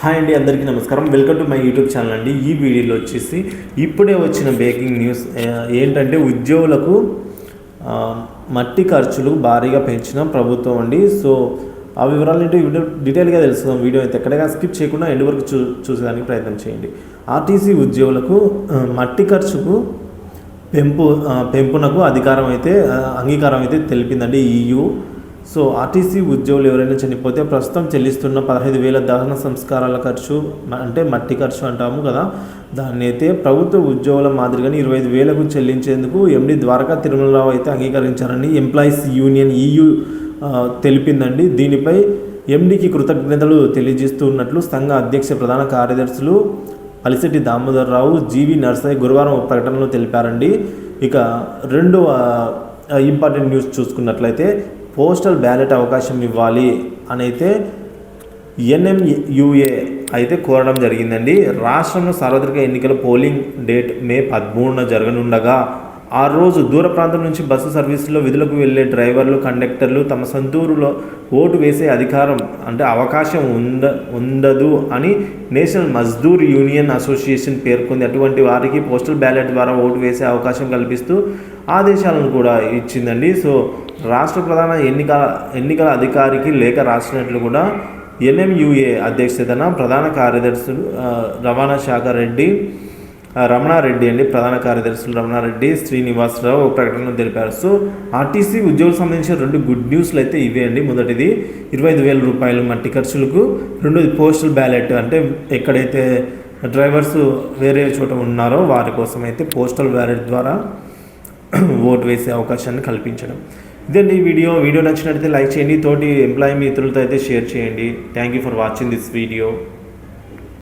Hi అండి, అందరికీ నమస్కారం. Welcome to my YouTube channel అండి. ఈ వీడియోలో వచ్చేసి ఇప్పుడే వచ్చిన బ్రేకింగ్ న్యూస్ ఏంటంటే ఉద్యోగులకు మట్టి ఖర్చులు భారీగా పెంచిన ప్రభుత్వం అండి. సో ఆ వివరాలు ఏంటో డీటెయిల్గా తెలుసుకుందాం. వీడియో అయితే ఎక్కడైనా స్కిప్ చేయకుండా ఎండ్ వరకు చూసేదానికి ప్రయత్నం చేయండి. ఆర్టీసీ ఉద్యోగులకు మట్టి ఖర్చుకు పెంపునకు అంగీకారం అయితే తెలిపిందండి EU. సో ఆర్టీసీ ఉద్యోగులు ఎవరైనా చనిపోతే ప్రస్తుతం చెల్లిస్తున్న 15,000 దహన సంస్కారాల ఖర్చు అంటే మట్టి ఖర్చు అంటాము కదా, దాన్ని అయితే ప్రభుత్వ ఉద్యోగుల మాదిరిగానే 25,000కు చెల్లించేందుకు ఎండి ద్వారకా తిరుమలరావు అయితే అంగీకరించారని ఎంప్లాయీస్ యూనియన్ EU తెలిపిందండి. దీనిపై ఎండికి కృతజ్ఞతలు తెలియజేస్తున్నట్లు సంఘ అధ్యక్ష ప్రధాన కార్యదర్శులు అలిశెట్టి దామోదరరావు, జీవి నర్సయ్య గురువారం ఒక ప్రకటనలో తెలిపారండి. ఇక రెండవ ఇంపార్టెంట్ న్యూస్ చూసుకున్నట్లయితే పోస్టల్ బ్యాలెట్ అవకాశం ఇవ్వాలి అని అయితే NMUA అయితే కోరడం జరిగిందండి. రాష్ట్రంలో సార్వత్రిక ఎన్నికల పోలింగ్ డేట్ మే 13న జరగనుండగా ఆ రోజు దూర ప్రాంతం నుంచి బస్సు సర్వీసులో విధులకు వెళ్లే డ్రైవర్లు, కండక్టర్లు తమ సొంతూరులో ఓటు వేసే అవకాశం ఉండదు అని నేషనల్ మజ్దూర్ యూనియన్ అసోసియేషన్ పేర్కొంది. అటువంటి వారికి పోస్టల్ బ్యాలెట్ ద్వారా ఓటు వేసే అవకాశం కల్పిస్తూ ఆదేశాలను కూడా ఇచ్చిందండి. సో రాష్ట్ర ప్రధాన ఎన్నికల అధికారికి లేఖ రాసినట్లు కూడా NMUA అధ్యక్షతన ప్రధాన కార్యదర్శులు రమణారెడ్డి అండి, ప్రధాన కార్యదర్శులు రమణారెడ్డి, శ్రీనివాసరావు ప్రకటనలో తెలిపారు. సో ఆర్టీసీ ఉద్యోగులకు సంబంధించిన 2 గుడ్ న్యూస్లు అయితే ఇవే అండి. మొదటిది 25,000 రూపాయలు మట్టి ఖర్చులకు, రెండోది పోస్టల్ బ్యాలెట్ అంటే ఎక్కడైతే డ్రైవర్స్ వేరే చోట ఉన్నారో వారి కోసం అయితే పోస్టల్ బ్యాలెట్ ద్వారా ఓటు వేసే అవకాశాన్ని కల్పించడం. ఇదండి వీడియో నచ్చినట్లయితే లైక్ చేయండి, తోటి ఎంప్లాయీ మిత్రులతో అయితే షేర్ చేయండి. Thank you for watching this video.